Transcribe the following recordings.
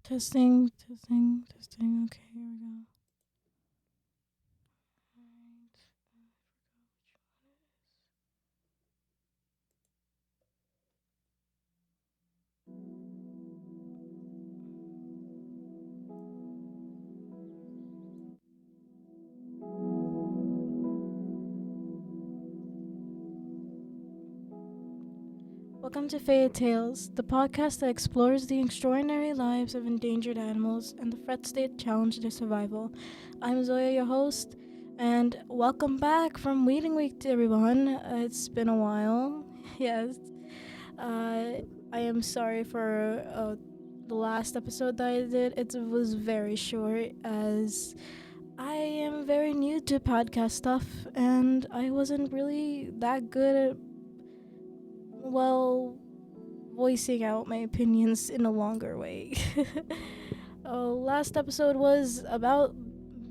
Testing, testing, testing. Okay, here we go. Welcome to Fairy Tales, the podcast that explores the extraordinary lives of endangered animals and the threats they challenge their survival. I'm Zoya, your host, and welcome back from Weeding Week to everyone. It's been a while. Yes. I am sorry for the last episode that I did. It was very short as I am very new to podcast stuff and I wasn't really that good at, well, voicing out my opinions in a longer way. Last episode was about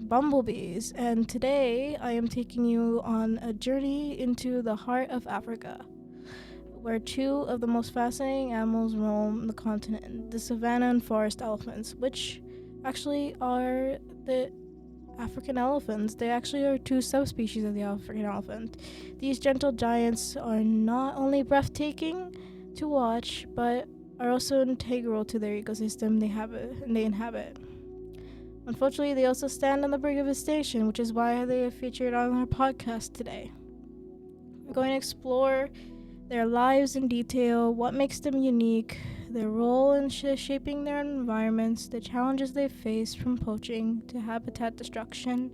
bumblebees, and today I am taking you on a journey into the heart of Africa, where two of the most fascinating animals roam the continent, the savanna and forest elephants, which actually are the African elephants. They actually are two subspecies of the African elephant. These gentle giants are not only breathtaking to watch, but are also integral to their ecosystem they inhabit. Unfortunately, they also stand on the brink of extinction, which is why they are featured on our podcast today. We're going to explore their lives in detail, what makes them unique, their role in shaping their environments, the challenges they face from poaching to habitat destruction,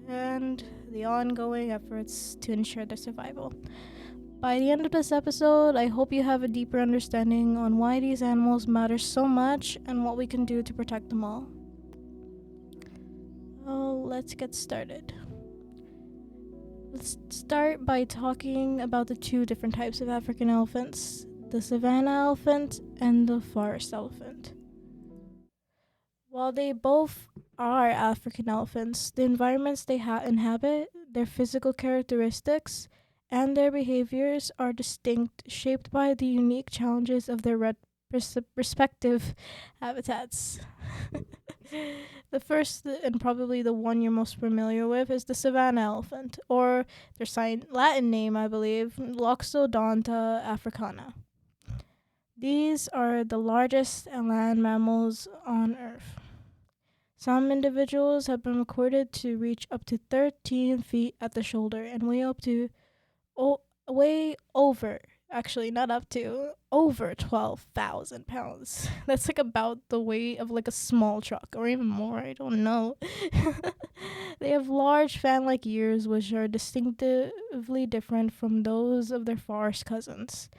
and the ongoing efforts to ensure their survival. By the end of this episode, I hope you have a deeper understanding on why these animals matter so much and what we can do to protect them all. Well, let's get started. Let's start by talking about the two different types of African elephants, the savanna elephant and the forest elephant. While they both are African elephants, the environments they inhabit, their physical characteristics, and their behaviors are distinct, shaped by the unique challenges of their respective habitats. The first, and probably the one you're most familiar with, is the savanna elephant, or their Latin name, I believe, Loxodonta africana. These are the largest land mammals on Earth. Some individuals have been recorded to reach up to 13 feet at the shoulder and weigh up to way over, actually not up to, over 12,000 pounds. That's like about the weight of like a small truck or even more, I don't know. They have large fan-like ears which are distinctively different from those of their forest cousins.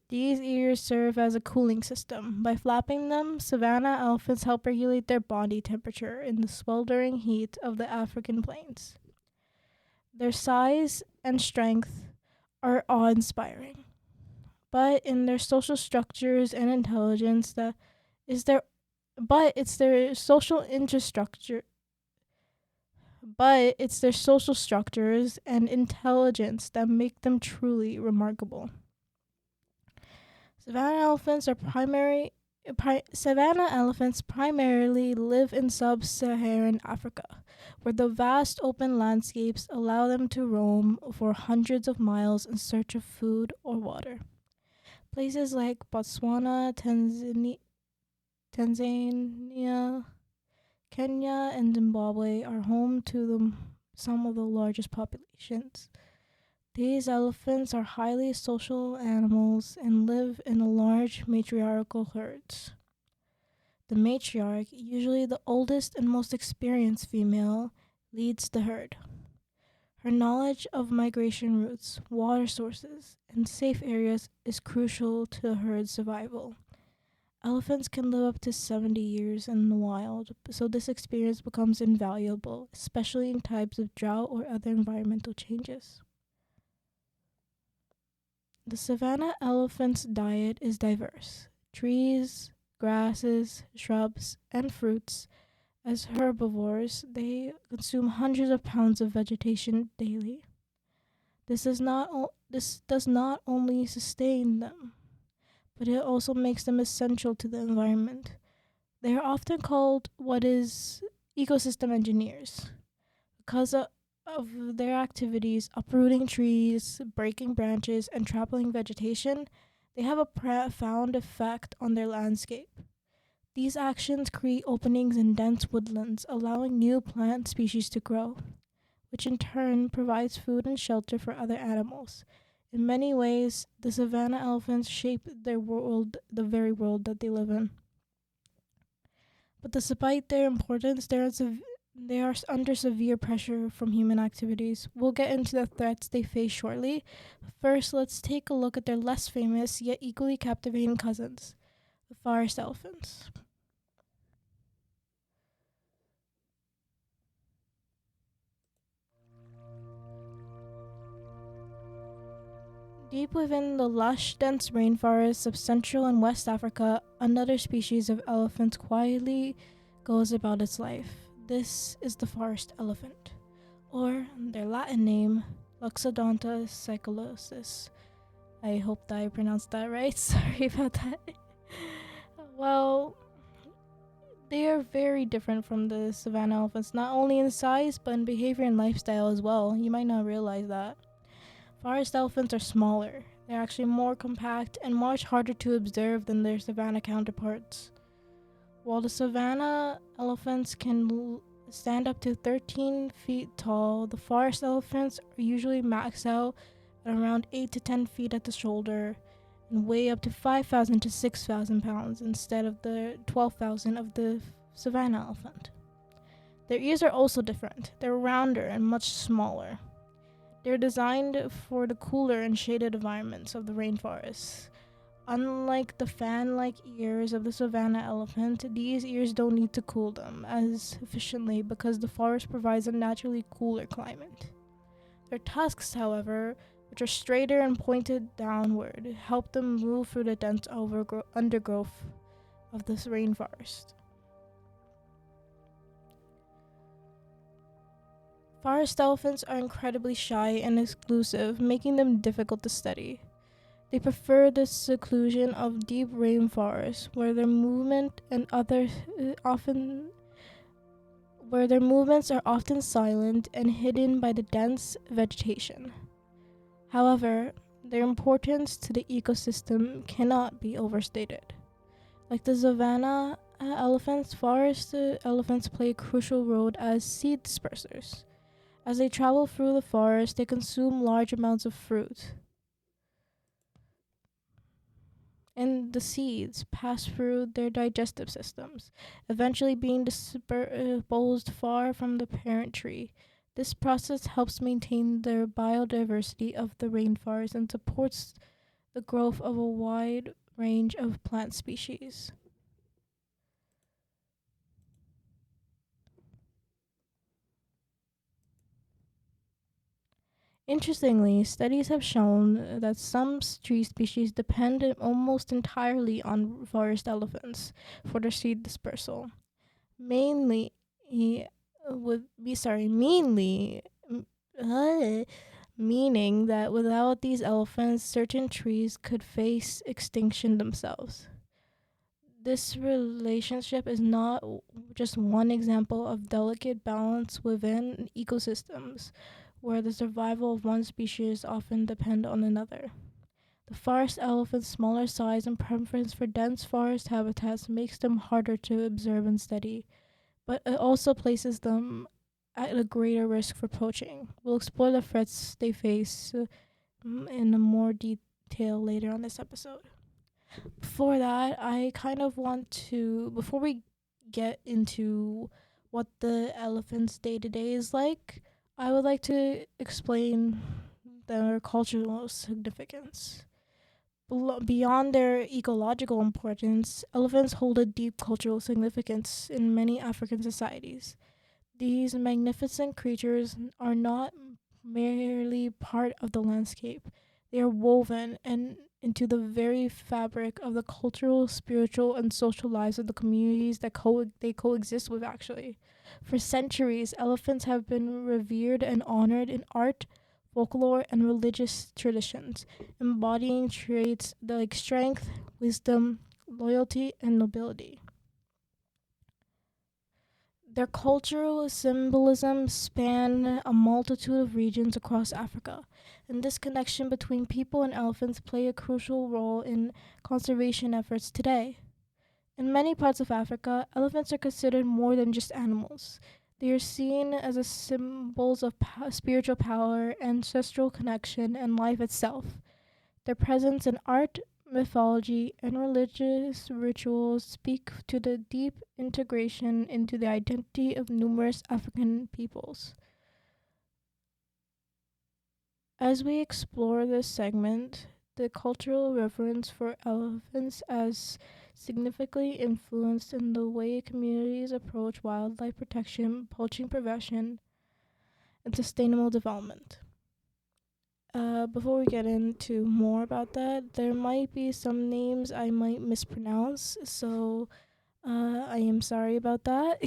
These ears serve as a cooling system. By flapping them, savanna elephants help regulate their body temperature in the sweltering heat of the African plains. Their size and strength are awe-inspiring, but in their social structures and intelligence that is their but it's their social infrastructure but it's their social structures and intelligence that make them truly remarkable. Savanna elephants are savanna elephants primarily live in sub-Saharan Africa, where the vast open landscapes allow them to roam for hundreds of miles in search of food or water. Places like Botswana, Tanzania, Kenya, and Zimbabwe are home to some of the largest populations. These elephants are highly social animals and live in large matriarchal herds. The matriarch, usually the oldest and most experienced female, leads the herd. Her knowledge of migration routes, water sources, and safe areas is crucial to the herd's survival. Elephants can live up to 70 years in the wild, so this experience becomes invaluable, especially in times of drought or other environmental changes. The savanna elephant's diet is diverse. Trees, grasses, shrubs, and fruits. As herbivores, they consume hundreds of pounds of vegetation daily. This does not only sustain them, but it also makes them essential to the environment. They are often called what is ecosystem engineers because of their activities, uprooting trees, breaking branches, and trampling vegetation. They have a profound effect on their landscape. These actions create openings in dense woodlands, allowing new plant species to grow, which in turn provides food and shelter for other animals. In many ways, the savanna elephants shape their world, the very world that they live in. But despite their importance, they are under severe pressure from human activities. We'll get into the threats they face shortly. First, let's take a look at their less famous yet equally captivating cousins, the forest elephants. Deep within the lush, dense rainforests of Central and West Africa, another species of elephant quietly goes about its life. This is the forest elephant, or their Latin name, Loxodonta cyclosus. I hope that I pronounced that right. Sorry about that. Well, they are very different from the savanna elephants, not only in size, but in behavior and lifestyle as well. You might not realize that. Forest elephants are smaller. They're actually more compact and much harder to observe than their savanna counterparts. While the savanna elephants can stand up to 13 feet tall, the forest elephants are usually maxed out at around 8 to 10 feet at the shoulder and weigh up to 5,000 to 6,000 pounds instead of the 12,000 of the savanna elephant. Their ears are also different. They're rounder and much smaller. They're designed for the cooler and shaded environments of the rainforest. Unlike the fan-like ears of the savanna elephant, these ears don't need to cool them as efficiently because the forest provides a naturally cooler climate. Their tusks, however, which are straighter and pointed downward, help them move through the dense undergrowth of this rainforest. Forest elephants are incredibly shy and exclusive, making them difficult to study. They prefer the seclusion of deep rainforests, often where their movements are often silent and hidden by the dense vegetation. However, their importance to the ecosystem cannot be overstated. Like the savanna elephants, forest elephants play a crucial role as seed dispersers. As they travel through the forest, they consume large amounts of fruit, and the seeds pass through their digestive systems, eventually being disposed far from the parent tree. This process helps maintain the biodiversity of the rainforest and supports the growth of a wide range of plant species. Interestingly, studies have shown that some tree species depend almost entirely on forest elephants for their seed dispersal. Mainly, would be sorry, mainly, uh, meaning that without these elephants, certain trees could face extinction themselves. This relationship is not just one example of delicate balance within ecosystems, where the survival of one species often depend on another. The forest elephant's smaller size and preference for dense forest habitats makes them harder to observe and study, but it also places them at a greater risk for poaching. We'll explore the threats they face in more detail later on this episode. Before that, I kind of want to, before we get into what the elephant's day to day is like, I would like to explain their cultural significance. Beyond their ecological importance, elephants hold a deep cultural significance in many African societies. These magnificent creatures are not merely part of the landscape, they are woven into the very fabric of the cultural, spiritual, and social lives of the communities that they coexist with, actually. For centuries, elephants have been revered and honored in art, folklore, and religious traditions, embodying traits like strength, wisdom, loyalty, and nobility. Their cultural symbolism span a multitude of regions across Africa, and this connection between people and elephants play a crucial role in conservation efforts today. In many parts of Africa, elephants are considered more than just animals. They are seen as a symbols of spiritual power, ancestral connection, and life itself. Their presence in art, mythology, and religious rituals speak to the deep integration into the identity of numerous African peoples. As we explore this segment, the cultural reverence for elephants as significantly influenced in the way communities approach wildlife protection, poaching prevention, and sustainable development. Before we get into more about that, there might be some names I might mispronounce, so I am sorry about that.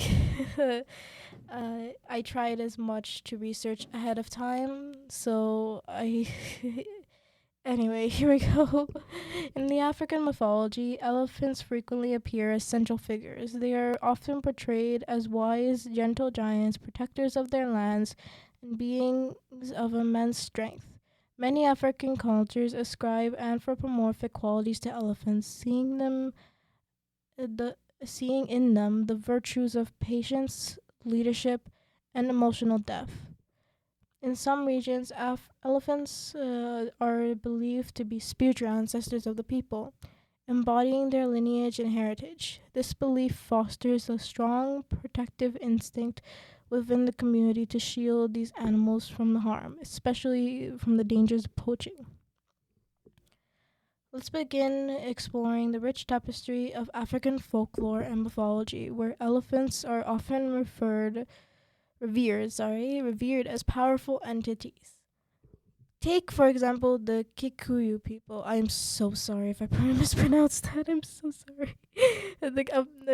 I tried as much to research ahead of time, so I. Anyway, here we go. In the African mythology, elephants frequently appear as central figures. They are often portrayed as wise, gentle giants, protectors of their lands, and beings of immense strength. Many African cultures ascribe anthropomorphic qualities to elephants, the seeing in them the virtues of patience, leadership, and emotional depth. In some regions, elephants are believed to be spiritual ancestors of the people, embodying their lineage and heritage. This belief fosters a strong protective instinct within the community to shield these animals from the harm, especially from the dangers of poaching. Let's begin exploring the rich tapestry of African folklore and mythology, where elephants are often revered as powerful entities. Take, for example, the Kikuyu people. I'm so sorry if I mispronounced that. I'm so sorry. The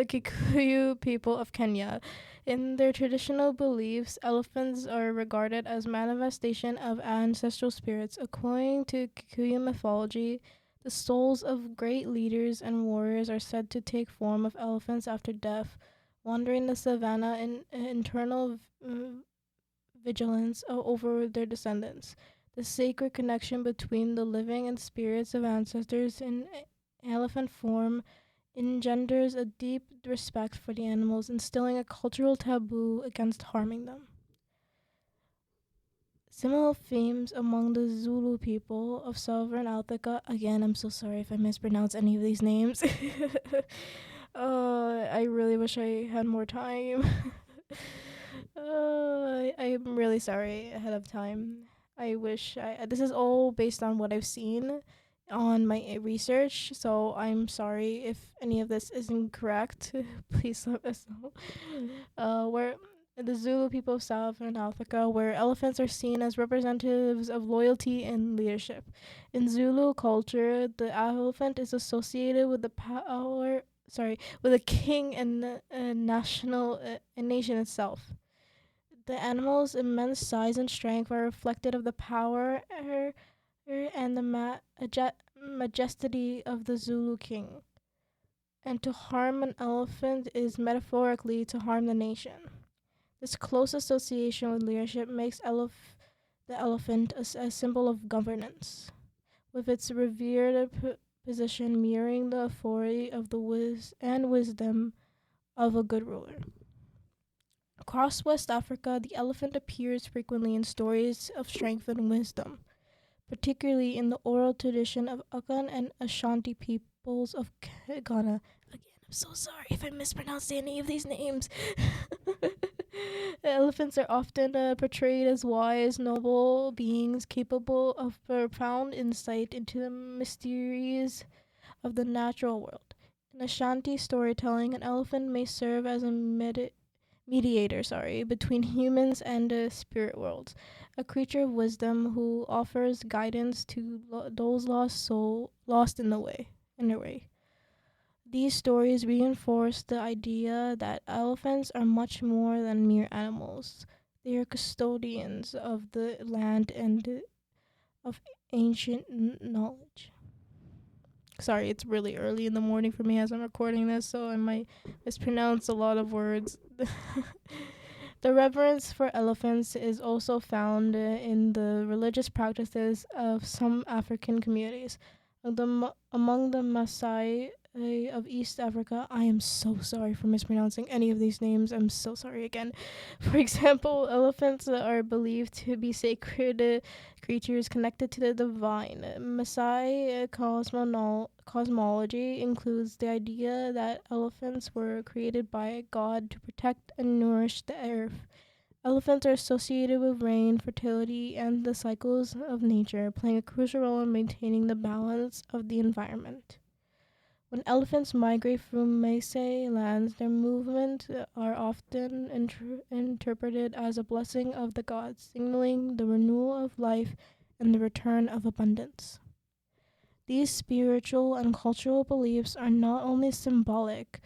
Kikuyu people of Kenya. In their traditional beliefs, elephants are regarded as manifestation of ancestral spirits. According to Kikuyu mythology, the souls of great leaders and warriors are said to take form of elephants after death, wandering the savannah in internal vigilance over their descendants. The sacred connection between the living and spirits of ancestors in elephant form engenders a deep respect for the animals, instilling a cultural taboo against harming them. Similar themes among the Zulu people of southern Africa. Again, I'm so sorry if I mispronounce any of these names. I really wish I had more time. I'm really sorry ahead of time. I wish I. This is all based on what I've seen on my research, so I'm sorry if any of this is incorrect. Please let us know. Where the Zulu people of Southern Africa, where elephants are seen as representatives of loyalty and leadership. In Zulu culture, the elephant is associated with the power. Sorry, with a king and national a nation itself. The animal's immense size and strength are reflected of the power and the majesty of the Zulu king. And to harm an elephant is metaphorically to harm the nation. This close association with leadership makes the elephant a symbol of governance, with its revered position mirroring the authority of the wisdom of a good ruler. Across West Africa, the elephant appears frequently in stories of strength and wisdom, particularly in the oral tradition of Akan and Ashanti peoples of Ghana. Again, I'm so sorry if I mispronounced any of these names. Elephants are often portrayed as wise, noble beings capable of profound insight into the mysteries of the natural world. In Ashanti storytelling, an elephant may serve as a mediator, between humans and the spirit worlds, a creature of wisdom who offers guidance to those lost in their way. These stories reinforce the idea that elephants are much more than mere animals. They are custodians of the land and of ancient knowledge. Sorry, it's really early in the morning for me as I'm recording this, so I might mispronounce a lot of words. The reverence for elephants is also found in the religious practices of some African communities. Among the Maasai of East Africa, I am so sorry for mispronouncing any of these names. I'm so sorry again. For example, elephants are believed to be sacred creatures connected to the divine. Maasai cosmology includes the idea that elephants were created by God to protect and nourish the earth. Elephants are associated with rain, fertility, and the cycles of nature, playing a crucial role in maintaining the balance of the environment. When elephants migrate through Maasai lands, their movements are often interpreted as a blessing of the gods, signaling the renewal of life and the return of abundance. These spiritual and cultural beliefs are not only symbolic,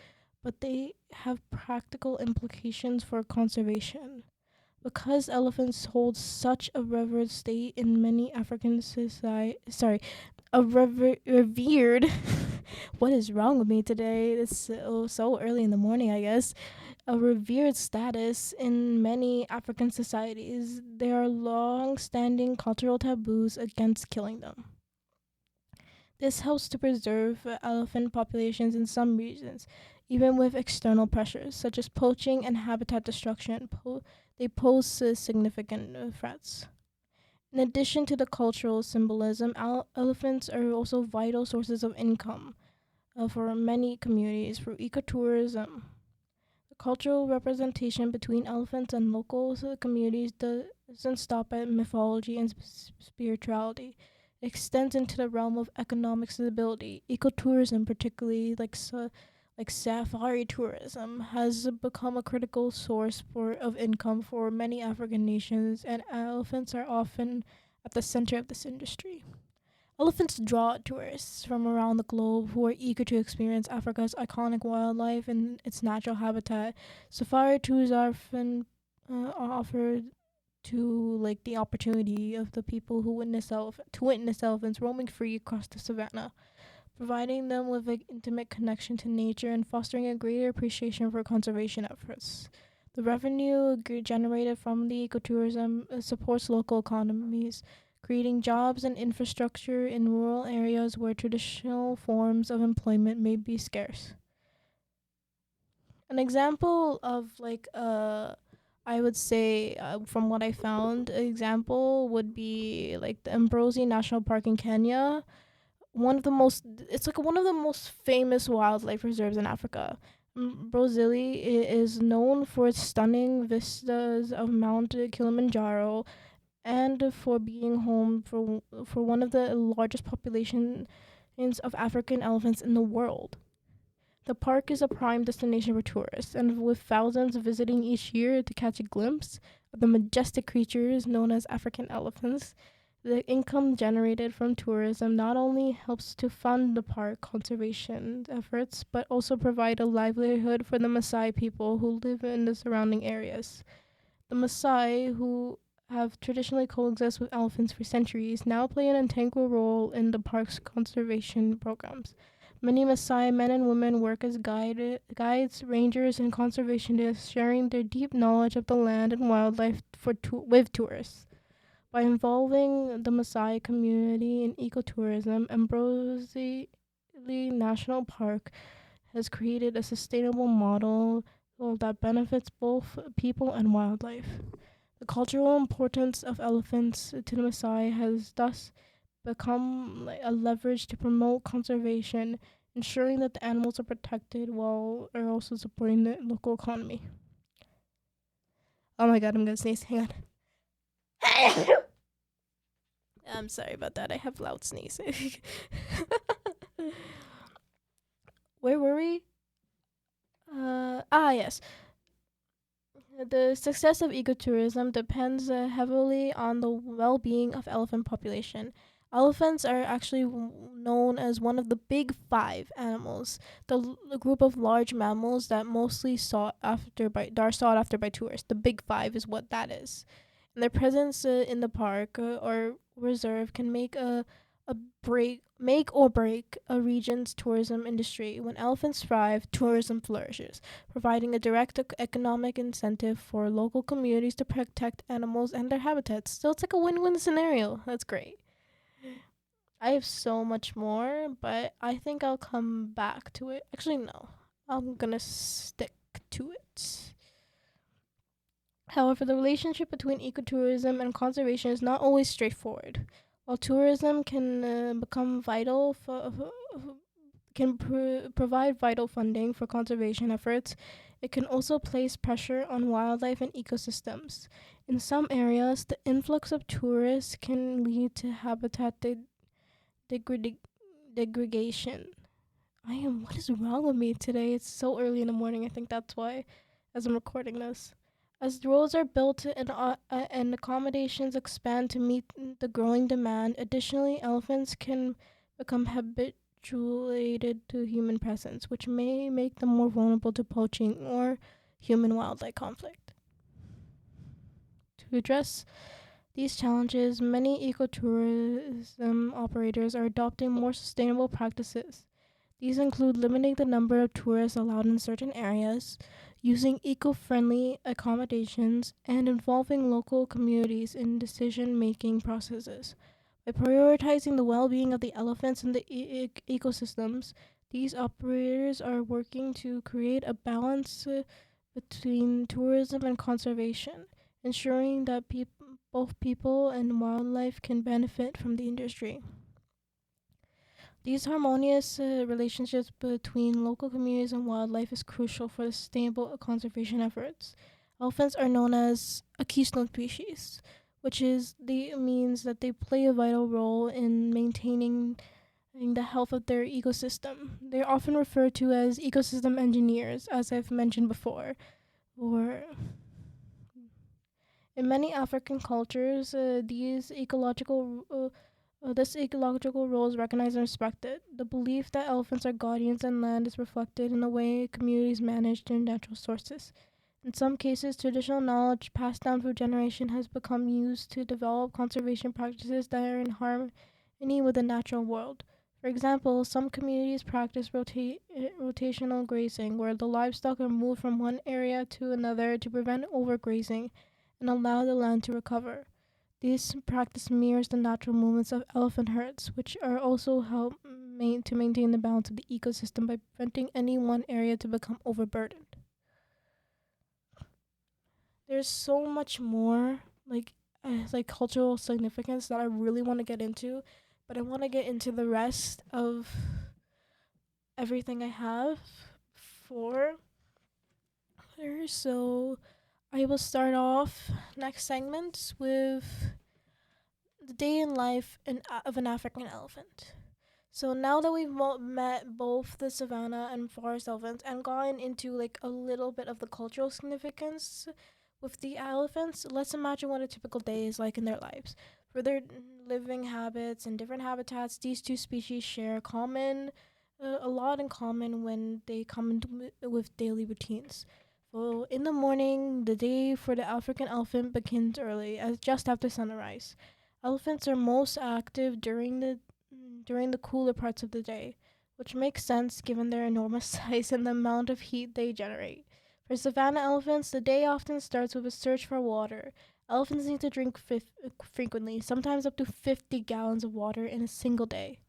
but they have practical implications for conservation. Because elephants hold such a revered state in many African society, revered. What is wrong with me today? It's so early in the morning, I guess. A revered status in many African societies. There are long-standing cultural taboos against killing them. This helps to preserve elephant populations in some regions, even with external pressures such as poaching and habitat destruction. They pose significant threats. In addition to the cultural symbolism, elephants are also vital sources of income for many communities through ecotourism. The cultural representation between elephants and local communities doesn't stop at mythology and spirituality. It extends into the realm of economic stability. Ecotourism, particularly like safari tourism, has become a critical source of income for many African nations, and elephants are often at the center of this industry. Elephants draw tourists from around the globe who are eager to experience Africa's iconic wildlife and its natural habitat. Safari tours are often offered to like the opportunity of the people who witness elephants roaming free across the savannah, providing them with an intimate connection to nature and fostering a greater appreciation for conservation efforts. The revenue generated from the ecotourism supports local economies, creating jobs and infrastructure in rural areas where traditional forms of employment may be scarce. An example of I would say from what I found, an example would be like the Ambrosi National Park in Kenya. One of the most famous wildlife reserves in Africa. Brozili is known for its stunning vistas of Mount Kilimanjaro and for being home for one of the largest populations of African elephants in the world. The park is a prime destination for tourists, and with thousands visiting each year to catch a glimpse of the majestic creatures known as African elephants, the income generated from tourism not only helps to fund the park conservation efforts, but also provide a livelihood for the Maasai people who live in the surrounding areas. The Maasai, who have traditionally coexisted with elephants for centuries, now play an integral role in the park's conservation programs. Many Maasai men and women work as guides, rangers, and conservationists, sharing their deep knowledge of the land and wildlife with tourists. By involving the Maasai community in ecotourism, Ambrosi National Park has created a sustainable model that benefits both people and wildlife. The cultural importance of elephants to the Maasai has thus become a leverage to promote conservation, ensuring that the animals are protected while are also supporting the local economy. Oh my god, I'm gonna sneeze. Hang on. I'm sorry about that. I have loud sneeze. Where were we? Yes. The success of ecotourism depends heavily on the well-being of elephant population. Elephants are actually known as one of the big five animals, the group of large mammals that mostly are sought after by tourists. The big five is what that is. And their presence in the park or reserve can make or break a region's tourism industry. When elephants thrive, tourism flourishes, providing a direct economic incentive for local communities to protect animals and their habitats. So it's like a win-win scenario. That's great. I have so much more, but I think I'll come back to it. Actually, no. I'm gonna stick to it. However, the relationship between ecotourism and conservation is not always straightforward. While tourism can become vital provide vital funding for conservation efforts, it can also place pressure on wildlife and ecosystems. In some areas, the influx of tourists can lead to habitat degradi- degradation. What is wrong with me today? It's so early in the morning. I think that's why, as I'm recording this. As roads are built and accommodations expand to meet the growing demand, additionally, elephants can become habituated to human presence, which may make them more vulnerable to poaching or human wildlife conflict. To address these challenges, many ecotourism operators are adopting more sustainable practices. These include limiting the number of tourists allowed in certain areas, using eco friendly accommodations, and involving local communities in decision making processes. By prioritizing the well being of the elephants and the ecosystems, these operators are working to create a balance between tourism and conservation, ensuring that both people and wildlife can benefit from the industry. These harmonious relationships between local communities and wildlife is crucial for the sustainable conservation efforts. Elephants are known as a keystone species, means that they play a vital role in maintaining the health of their ecosystem. They are often referred to as ecosystem engineers, as I've mentioned before. Or in many African cultures, this ecological role is recognized and respected. The belief that elephants are guardians and land is reflected in the way communities manage their natural sources. In some cases, traditional knowledge passed down through generation has become used to develop conservation practices that are in harmony with the natural world. For example, some communities practice rotational grazing, where the livestock are moved from one area to another to prevent overgrazing and allow the land to recover. This practice mirrors the natural movements of elephant herds, which are also help to maintain the balance of the ecosystem by preventing any one area to become overburdened. There's so much more like cultural significance that I really want to get into, but I want to get into the rest of everything I have for her. So I will start off next segment with the day in life of an African elephant. So now that we've met both the savanna and forest elephants and gone into like a little bit of the cultural significance with the elephants, let's imagine what a typical day is like in their lives. For their living habits and different habitats, these two species share a lot in common when they come with daily routines. So in the morning, the day for the African elephant begins early, as just after sunrise. Elephants are most active during the cooler parts of the day, which makes sense given their enormous size and the amount of heat they generate. For savanna elephants, the day often starts with a search for water. Elephants need to drink frequently, sometimes up to 50 gallons of water in a single day.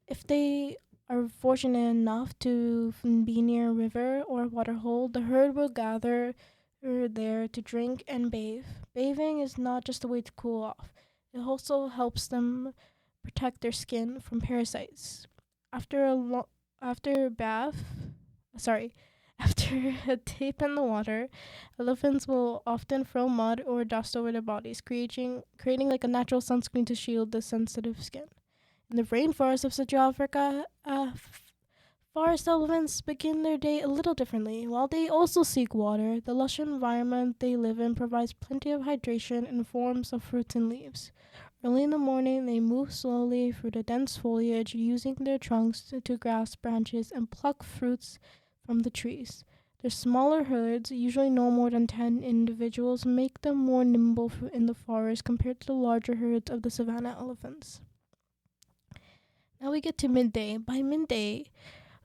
If they are fortunate enough to be near a river or waterhole, the herd will gather there to drink and bathe. Bathing is not just a way to cool off. It also helps them protect their skin from parasites. After after bath, sorry, after a dip in the water, elephants will often throw mud or dust over their bodies, creating like a natural sunscreen to shield the sensitive skin. In the rainforest of Central Africa, forest elephants begin their day a little differently. While they also seek water, the lush environment they live in provides plenty of hydration in forms of fruits and leaves. Early in the morning, they move slowly through the dense foliage, using their trunks to grasp branches and pluck fruits from the trees. Their smaller herds, usually no more than 10 individuals, make them more nimble in the forest compared to the larger herds of the savanna elephants. Now we get to midday. By midday,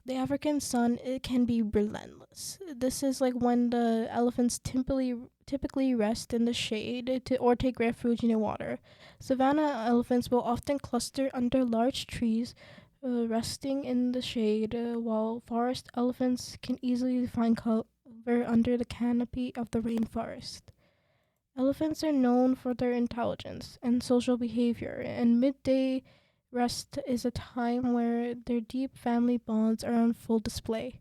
the African sun, it can be relentless. This is like when the elephants typically rest in the shade or take refuge near water. Savanna elephants will often cluster under large trees, resting in the shade, while forest elephants can easily find cover under the canopy of the rainforest. Elephants are known for their intelligence and social behavior, and midday rest is a time where their deep family bonds are on full display.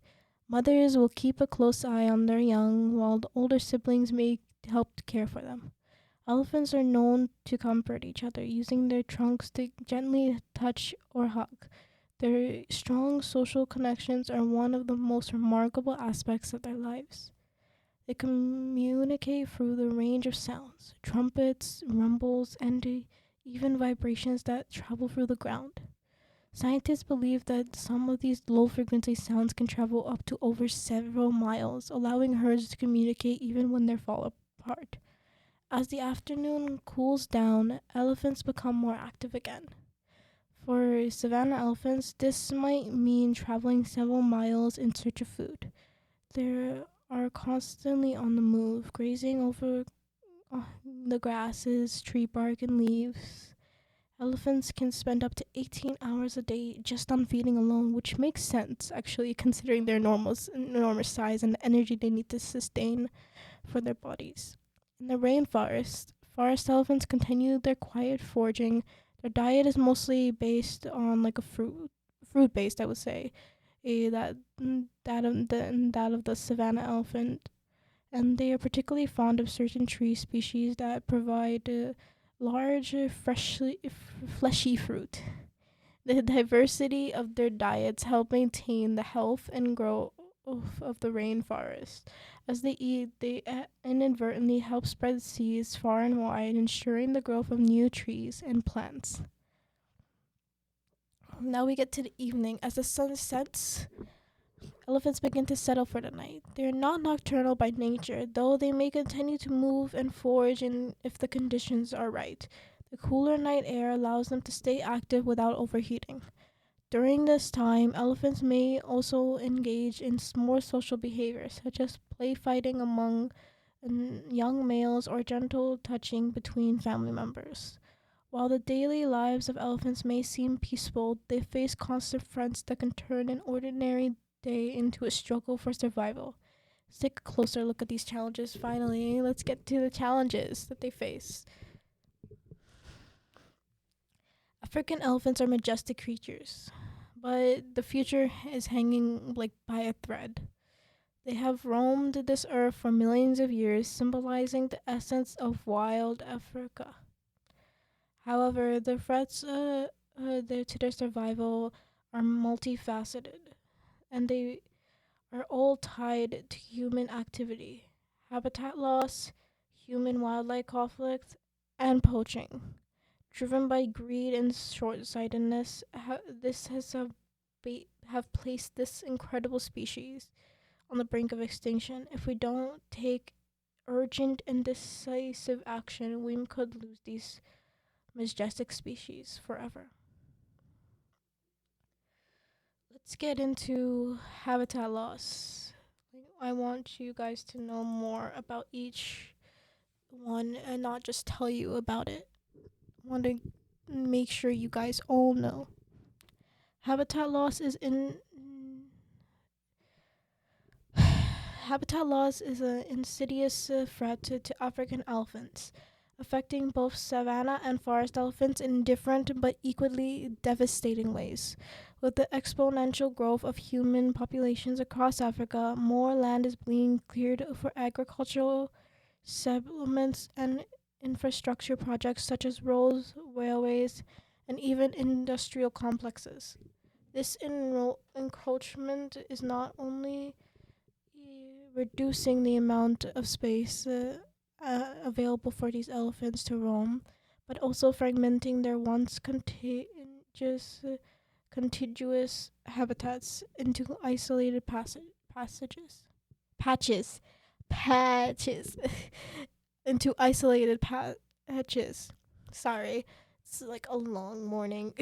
Mothers will keep a close eye on their young, while the older siblings may help to care for them. Elephants are known to comfort each other, using their trunks to gently touch or hug. Their strong social connections are one of the most remarkable aspects of their lives. They communicate through the range of sounds, trumpets, rumbles, and even vibrations that travel through the ground. Scientists believe that some of these low frequency sounds can travel up to over several miles, allowing herds to communicate even when they fall apart. As the afternoon cools down, elephants become more active again. For savanna elephants, this might mean traveling several miles in search of food. They are constantly on the move, grazing over the grasses, tree bark, and leaves. Elephants can spend up to 18 hours a day just on feeding alone, which makes sense, actually, considering their enormous size and the energy they need to sustain for their bodies. In the rainforest, forest elephants continue their quiet foraging. Their diet is mostly based on like a fruit based, I would say, that of the savanna elephant, and they are particularly fond of certain tree species that provide large, fleshy fruit. The diversity of their diets help maintain the health and growth of the rainforest. As they eat, they inadvertently help spread seeds far and wide, ensuring the growth of new trees and plants. Now we get to the evening. As the sun sets, elephants begin to settle for the night. They are not nocturnal by nature, though they may continue to move and forage if the conditions are right. The cooler night air allows them to stay active without overheating. During this time, elephants may also engage in more social behaviors, such as play fighting among young males or gentle touching between family members. While the daily lives of elephants may seem peaceful, they face constant threats that can turn an ordinary day into a struggle for survival. Let's take a closer look at these challenges. Finally, let's get to the challenges that they face. African elephants are majestic creatures, but the future is hanging like by a thread. They have roamed this earth for millions of years, symbolizing the essence of wild Africa. However, the threats to their survival are multifaceted, and they are all tied to human activity, habitat loss, human wildlife conflict, and poaching. Driven by greed and short-sightedness, this has have placed this incredible species on the brink of extinction. If we don't take urgent and decisive action, we could lose these majestic species forever. Let's get into habitat loss. I want you guys to know more about each one and not just tell you about it. I want to make sure you guys all know. Habitat loss is in Habitat loss is an insidious threat to African elephants, affecting both savanna and forest elephants in different but equally devastating ways. With the exponential growth of human populations across Africa, more land is being cleared for agricultural settlements and infrastructure projects such as roads, railways, and even industrial complexes. This encroachment is not only reducing the amount of space available for these elephants to roam, but also fragmenting their once contiguous habitats into isolated passages patches patches into isolated patches. Sorry, it's like a long morning.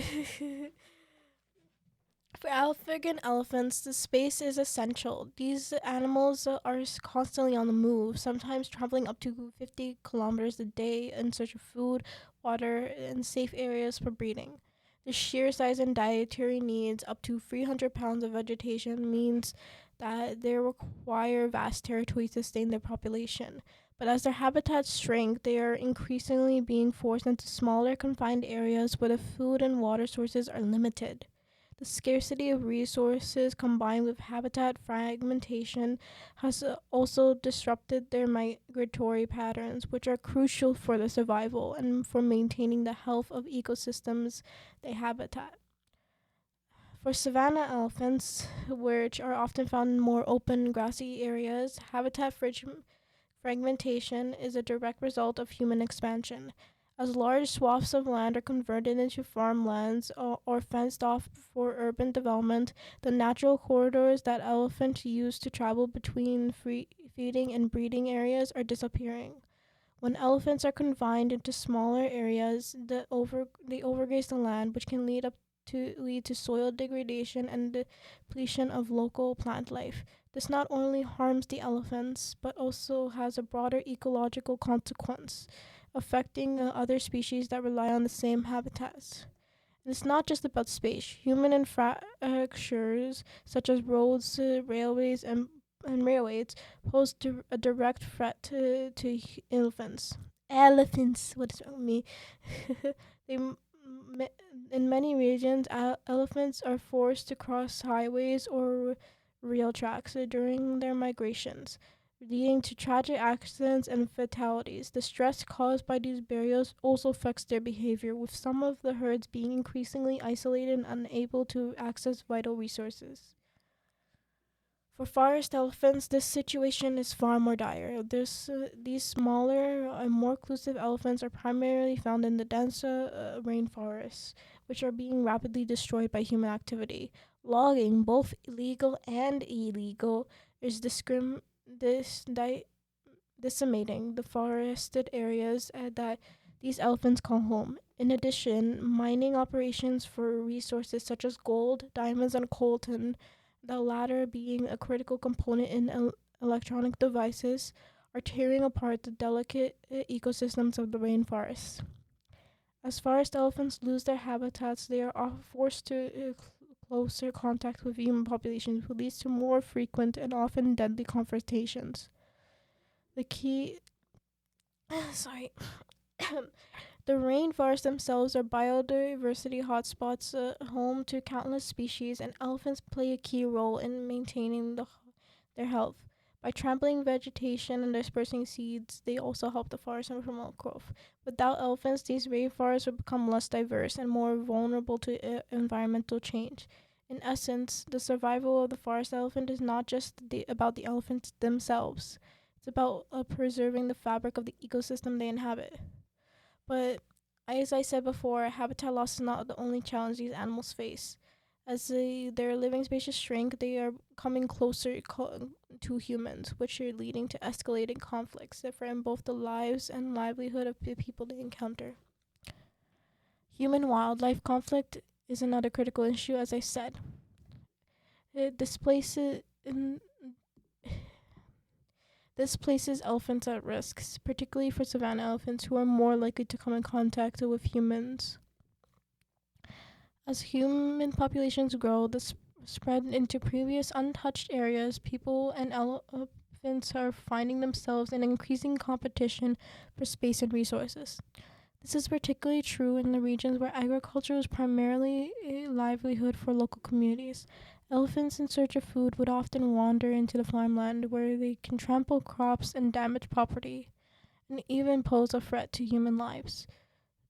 For African elephants, the space is essential. These animals are constantly on the move, sometimes traveling up to 50 kilometers a day in search of food, water, and safe areas for breeding. The sheer size and dietary needs, up to 300 pounds of vegetation, means that they require vast territory to sustain their population. But as their habitats shrink, they are increasingly being forced into smaller, confined areas where the food and water sources are limited. The scarcity of resources combined with habitat fragmentation has also disrupted their migratory patterns, which are crucial for their survival and for maintaining the health of ecosystems they habitat. For savanna elephants, which are often found in more open, grassy areas, fragmentation is a direct result of human expansion. As large swaths of land are converted into farmlands or fenced off for urban development, the natural corridors that elephants use to travel between feeding and breeding areas are disappearing. When elephants are confined into smaller areas, they overgraze the land, which can lead to soil degradation and depletion of local plant life. This not only harms the elephants, but also has a broader ecological consequence, affecting other species that rely on the same habitats. And it's not just about space. Human infrastructures, such as roads, railways, and railways, pose a direct threat to elephants. Elephants, what is wrong with me? they in many regions, elephants are forced to cross highways or rail tracks during their migrations, leading to tragic accidents and fatalities. The stress caused by these barriers also affects their behavior, with some of the herds being increasingly isolated and unable to access vital resources. For forest elephants, this situation is far more dire. These smaller and more inclusive elephants are primarily found in the dense rainforests, which are being rapidly destroyed by human activity. Logging, both legal and illegal, is decimating the forested areas that these elephants call home. In addition, mining operations for resources such as gold, diamonds, and coltan, the latter being a critical component in electronic devices, are tearing apart the delicate ecosystems of the rainforests. As forest elephants lose their habitats, they are forced to closer contact with human populations, which leads to more frequent and often deadly confrontations. The key, sorry, the rainforests themselves are biodiversity hotspots, home to countless species, and elephants play a key role in maintaining their health. By trampling vegetation and dispersing seeds, they also help the forest and promote growth. Without elephants, these rainforests would become less diverse and more vulnerable to environmental change. In essence, the survival of the forest elephant is not just about the elephants themselves. It's about preserving the fabric of the ecosystem they inhabit. But as I said before, habitat loss is not the only challenge these animals face. As their living spaces shrink, they are coming closer to humans, which are leading to escalating conflicts that threaten both the lives and livelihood of the people they encounter. Human wildlife conflict is another critical issue, as I said. It displaces This places elephants at risk, particularly for savanna elephants who are more likely to come in contact with humans. As human populations grow, the spread into previous untouched areas, people and elephants are finding themselves in increasing competition for space and resources. This is particularly true in the regions where agriculture is primarily a livelihood for local communities. Elephants in search of food would often wander into the farmland where they can trample crops and damage property, and even pose a threat to human lives.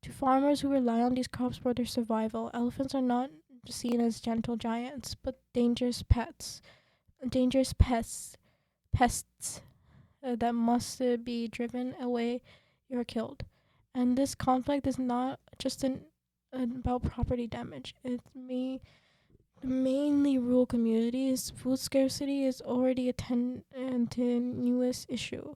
To farmers who rely on these crops for their survival, elephants are not seen as gentle giants, but dangerous pests that must be driven away or killed. And this conflict is not just about property damage. Mainly rural communities. Food scarcity is already a tenuous issue.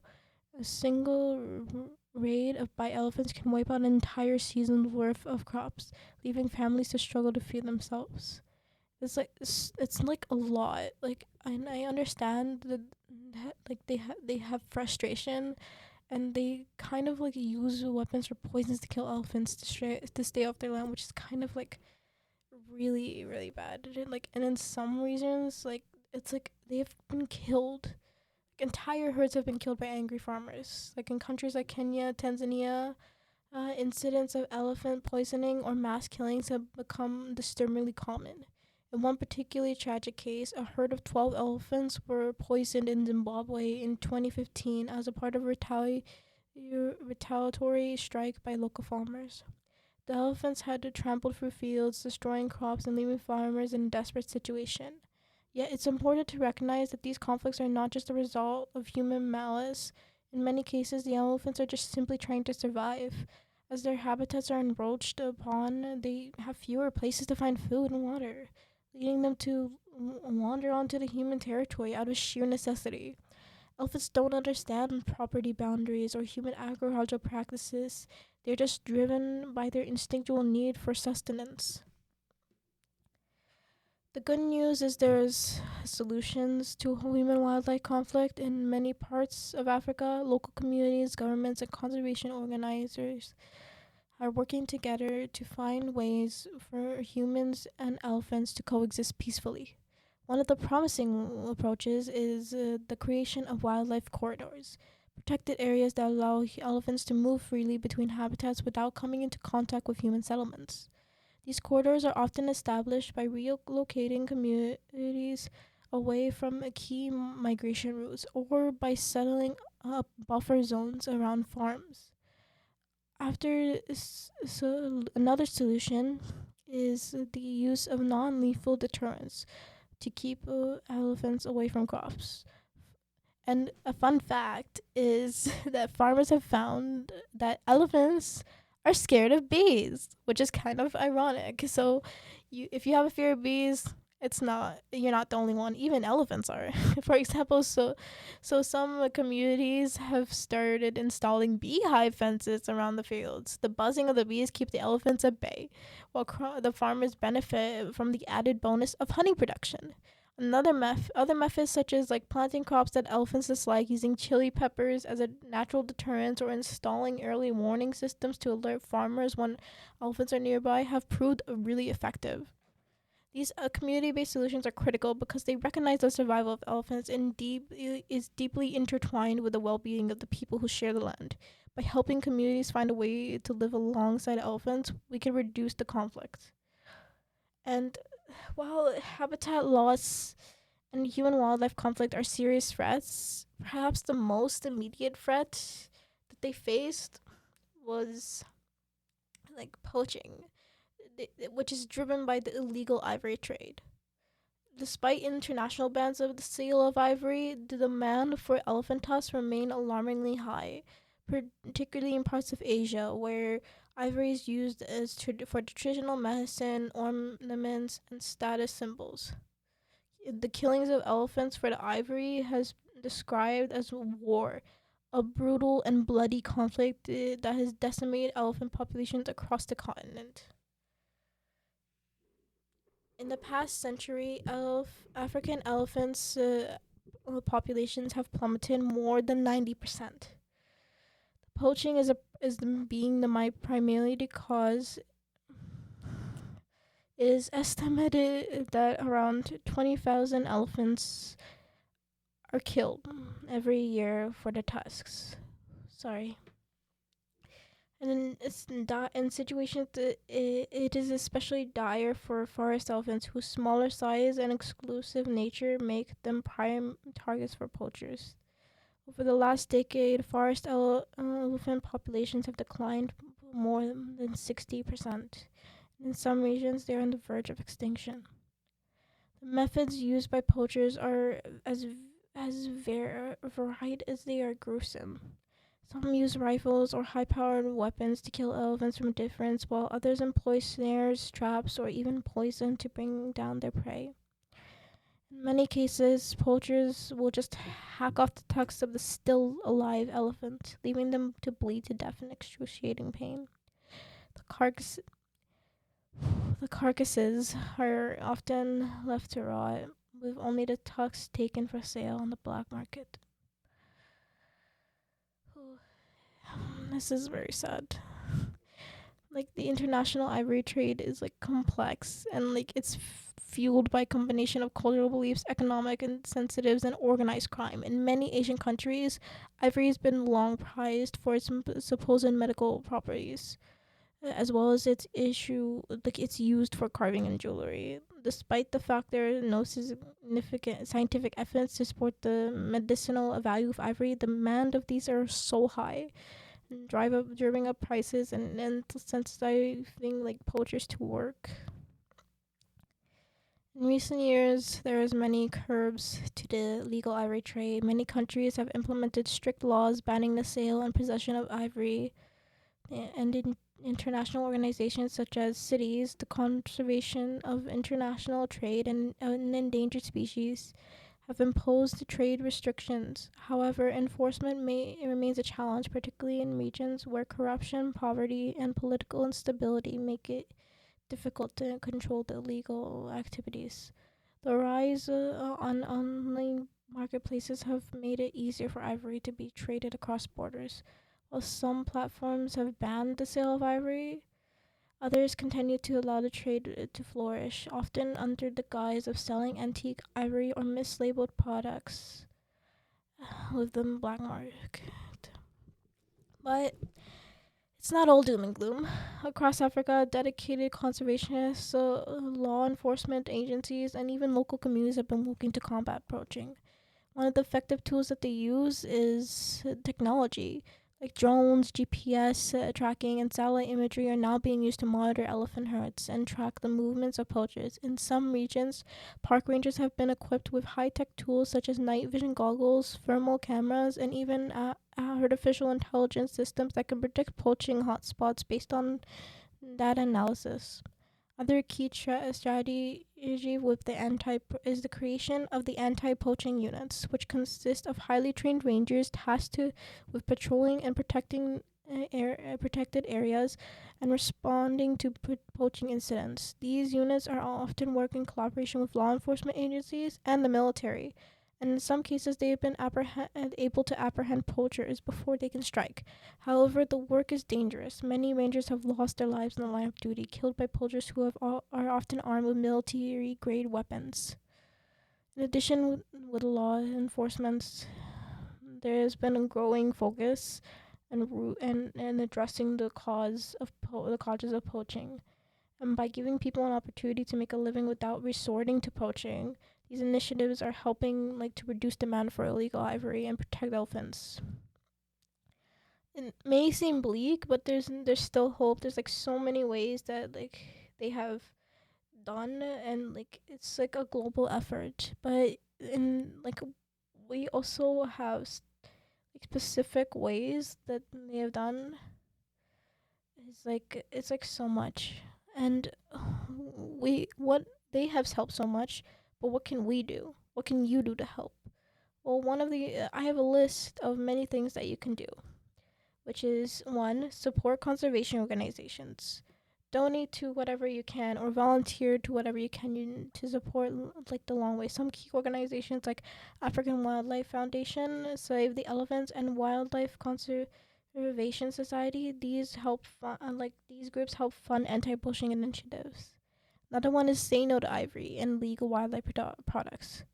A single raid by elephants can wipe out an entire season's worth of crops, leaving families to struggle to feed themselves. It's like a lot. Like I understand that like they have frustration, and they kind of like use weapons or poisons to kill elephants to stay off their land, which is kind of like really bad. And in some regions, like it's like they have been killed. Entire herds have been killed by angry farmers. Like in countries like Kenya, Tanzania, incidents of elephant poisoning or mass killings have become disturbingly common. In one particularly tragic case, a herd of 12 elephants were poisoned in Zimbabwe in 2015 as a part of a retaliatory strike by local farmers. The elephants had to trample through fields, destroying crops and leaving farmers in a desperate situation. Yet it's important to recognize that these conflicts are not just a result of human malice. In many cases, the elephants are just simply trying to survive. As their habitats are encroached upon, they have fewer places to find food and water, leading them to wander onto the human territory out of sheer necessity. Elephants don't understand property boundaries or human agricultural practices. They're just driven by their instinctual need for sustenance. The good news is there's solutions to human wildlife conflict in many parts of Africa. Local communities, governments, and conservation organizers are working together to find ways for humans and elephants to coexist peacefully. One of the promising approaches is the creation of wildlife corridors, protected areas that allow elephants to move freely between habitats without coming into contact with human settlements. These corridors are often established by relocating communities away from key migration routes or by settling up buffer zones around farms. Another solution is the use of non-lethal deterrents to keep elephants away from crops. And a fun fact is that farmers have found that elephants are scared of bees, which is kind of ironic. So, if you have a fear of bees, you're not the only one. Even elephants are. For example, so some communities have started installing beehive fences around the fields. The buzzing of the bees keep the elephants at bay, while the farmers benefit from the added bonus of honey production. Other methods such as like planting crops that elephants dislike, using chili peppers as a natural deterrent, or installing early warning systems to alert farmers when elephants are nearby have proved really effective. These community-based solutions are critical because they recognize the survival of elephants is deeply intertwined with the well-being of the people who share the land. By helping communities find a way to live alongside elephants, we can reduce the conflict. And while habitat loss and human wildlife conflict are serious threats, perhaps the most immediate threat that they faced was like poaching, which is driven by the illegal ivory trade. Despite international bans of the sale of ivory, the demand for elephant tusks remain alarmingly high, particularly in parts of Asia, where ivory is used for traditional medicine, ornaments, and status symbols. The killings of elephants for the ivory has described as war, a brutal and bloody conflict that has decimated elephant populations across the continent. In the past century, African elephants populations have plummeted more than 90%. Poaching being the my primarily cause. It is estimated that around 20,000 elephants are killed every year for the tusks. Sorry. And in situations that it is especially dire for forest elephants, whose smaller size and exclusive nature make them prime targets for poachers. Over the last decade, forest elephant populations have declined more than 60%. In some regions, they are on the verge of extinction. The methods used by poachers are as varied as they are gruesome. Some use rifles or high powered weapons to kill elephants from a distance, while others employ snares, traps, or even poison to bring down their prey. In many cases, poachers will just hack off the tusks of the still alive elephant, leaving them to bleed to death in excruciating pain. The, carcass- the carcasses are often left to rot, with only the tusks taken for sale on the black market. This is very sad. Like the international ivory trade is like complex and like it's fueled by a combination of cultural beliefs, economic incentives, and organized crime. In many Asian countries, ivory has been long prized for its supposed medical properties, as well as it's used for carving and jewelry. Despite the fact there is no significant scientific evidence to support the medicinal value of ivory, the demand of these are so high, driving up prices and incentivizing like poachers to work. In recent years, there is many curbs to the legal ivory trade. Many countries have implemented strict laws banning the sale and possession of ivory, and in international organizations such as CITES, the Conservation of International Trade and Endangered Species, have imposed trade restrictions. However, enforcement remains a challenge, particularly in regions where corruption, poverty, and political instability make it difficult to control the illegal activities. The rise on online marketplaces have made it easier for ivory to be traded across borders. While some platforms have banned the sale of ivory, others continue to allow the trade to flourish, often under the guise of selling antique ivory or mislabeled products with the black market. But it's not all doom and gloom. Across Africa, dedicated conservationists, law enforcement agencies, and even local communities have been working to combat poaching. One of the effective tools that they use is technology. Like drones, GPS tracking, and satellite imagery are now being used to monitor elephant herds and track the movements of poachers. In some regions, park rangers have been equipped with high tech tools such as night vision goggles, thermal cameras, and even artificial intelligence systems that can predict poaching hotspots based on data analysis. Other key strategy with the is the creation of the anti-poaching units, which consist of highly trained rangers tasked with patrolling and protecting protected areas and responding to poaching incidents. These units are often work in collaboration with law enforcement agencies and the military, and in some cases they have been able to apprehend poachers before they can strike. However, the work is dangerous. Many rangers have lost their lives in the line of duty, killed by poachers who are often armed with military-grade weapons. In addition, with law enforcement, there has been a growing focus and addressing the causes of poaching. And by giving people an opportunity to make a living without resorting to poaching, these initiatives are helping like to reduce demand for illegal ivory and protect elephants. It may seem bleak, but there's still hope. There's like so many ways that like they have done, and like it's like a global effort. But in like we also have like specific ways that they have done. It's like so much, and we what they have helped so much. But what can we do? What can you do to help? Well, one of the I have a list of many things that you can do, which is one, support conservation organizations. Donate to whatever you can or volunteer to whatever you can to support like the long way. Some key organizations like African Wildlife Foundation, Save the Elephants, and Wildlife Conservation Society. These groups help fund anti-poaching initiatives. Another one is Say No to Ivory and legal wildlife products.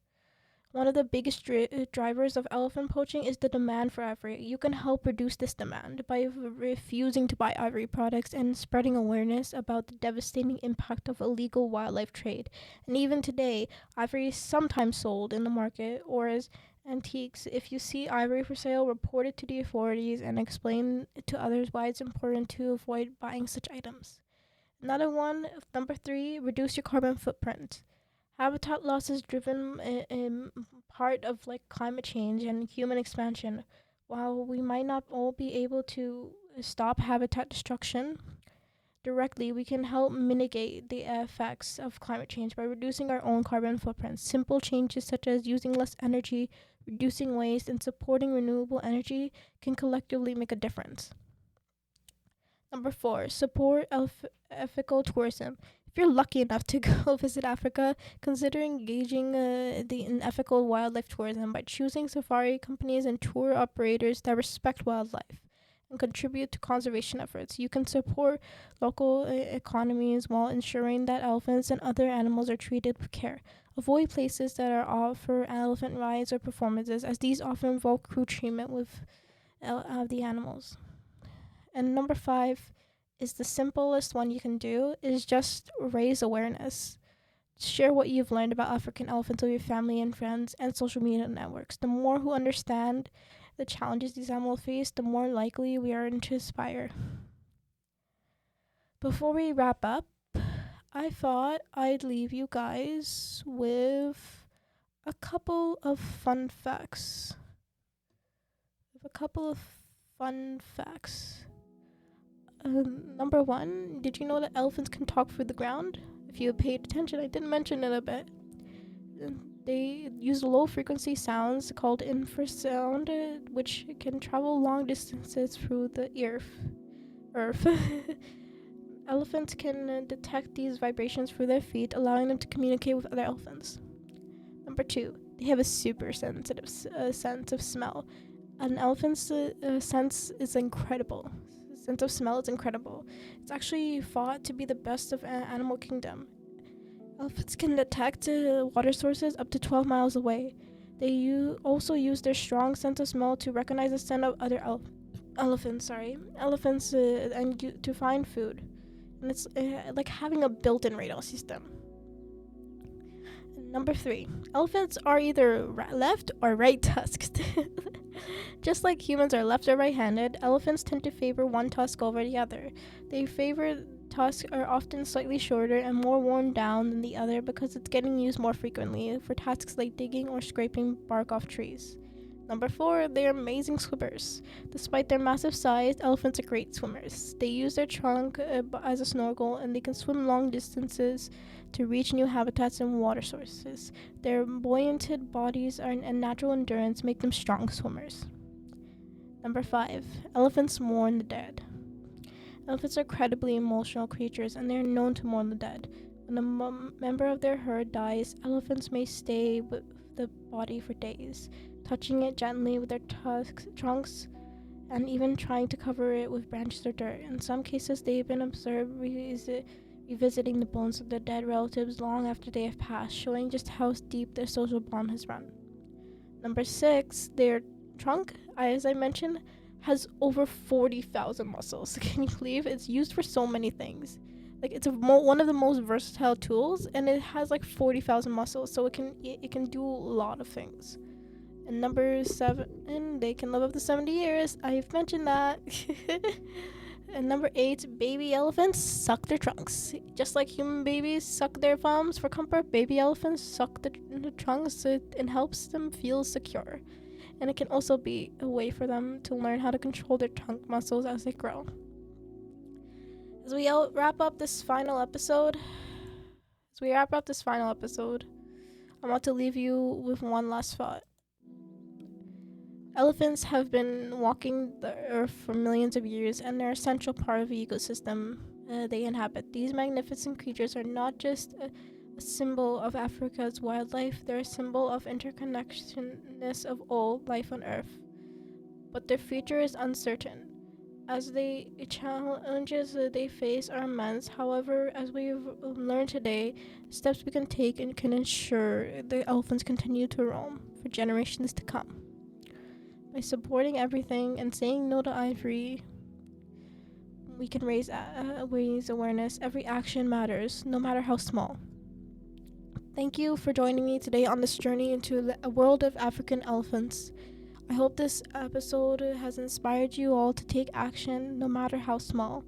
One of the biggest drivers of elephant poaching is the demand for ivory. You can help reduce this demand by refusing to buy ivory products and spreading awareness about the devastating impact of illegal wildlife trade. And even today, ivory is sometimes sold in the market or as antiques. If you see ivory for sale, report it to the authorities and explain to others why it's important to avoid buying such items. Another one, number 3, reduce your carbon footprint. Habitat loss is driven in part of like climate change and human expansion. While we might not all be able to stop habitat destruction directly, we can help mitigate the effects of climate change by reducing our own carbon footprint. Simple changes such as using less energy, reducing waste, and supporting renewable energy can collectively make a difference. Number 4, support ethical tourism. If you're lucky enough to go visit Africa, consider engaging in ethical wildlife tourism by choosing safari companies and tour operators that respect wildlife and contribute to conservation efforts. You can support local economies while ensuring that elephants and other animals are treated with care. Avoid places that are offer elephant rides or performances, as these often involve cruel treatment of the animals. And number 5 is the simplest one you can do is just raise awareness. Share what you've learned about African elephants with your family and friends and social media networks. The more who understand the challenges these animals face, the more likely we are to inspire. Before we wrap up, I thought I'd leave you guys with a couple of fun facts. Number 1, did you know that elephants can talk through the ground? If you paid attention, I did mention it a bit. They use low frequency sounds called infrasound, which can travel long distances through the earth. Elephants can detect these vibrations through their feet, allowing them to communicate with other elephants. Number 2, they have a super sensitive sense of smell. An elephant's sense is incredible. Sense of smell is incredible. It's actually thought to be the best of animal kingdom. Elephants can detect water sources up to 12 miles away. They also use their strong sense of smell to recognize the scent of other elephants and to find food. And it's like having a built-in radar system. Number 3, elephants are either left or right tusked. Just like humans are left or right-handed, elephants tend to favor one tusk over the other. Their favorite tusks are often slightly shorter and more worn down than the other because it's getting used more frequently for tasks like digging or scraping bark off trees. Number 4, they are amazing swimmers. Despite their massive size, elephants are great swimmers. They use their trunk as a snorkel, and they can swim long distances to reach new habitats and water sources. Their buoyant bodies and natural endurance make them strong swimmers. Number 5, elephants mourn the dead. Elephants are incredibly emotional creatures, and they are known to mourn the dead. When a member of their herd dies, elephants may stay with the body for days, touching it gently with their trunks, and even trying to cover it with branches or dirt. In some cases, they've been observed revisiting the bones of their dead relatives long after they have passed, showing just how deep their social bond has run. Number 6, their trunk, as I mentioned, has over 40,000 muscles. Can you believe it's used for so many things? Like, it's one of the most versatile tools, and it has like 40,000 muscles, so it can do a lot of things. And number 7, they can live up to 70 years. I've mentioned that. And number 8, baby elephants suck their trunks. Just like human babies suck their thumbs for comfort, baby elephants suck the trunks. It helps them feel secure. And it can also be a way for them to learn how to control their trunk muscles as they grow. As we wrap up this final episode, I want to leave you with one last thought. Elephants have been walking the earth for millions of years, and they're an essential part of the ecosystem they inhabit. These magnificent creatures are not just a symbol of Africa's wildlife, they're a symbol of interconnectedness of all life on Earth. But their future is uncertain, as the challenges they face are immense. However, as we've learned today, steps we can take and can ensure the elephants continue to roam for generations to come. By supporting everything and saying no to ivory, we can raise awareness. Every action matters, no matter how small. Thank you for joining me today on this journey into a world of African elephants. I hope this episode has inspired you all to take action, no matter how small.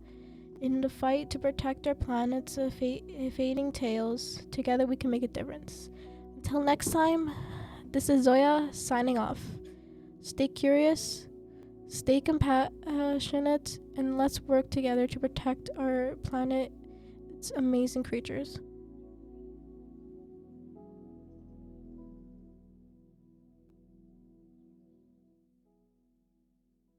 In the fight to protect our planet's fading tails, together we can make a difference. Until next time, this is Zoya signing off. Stay curious, Stay compassionate and let's work together to protect our planet, its amazing creatures.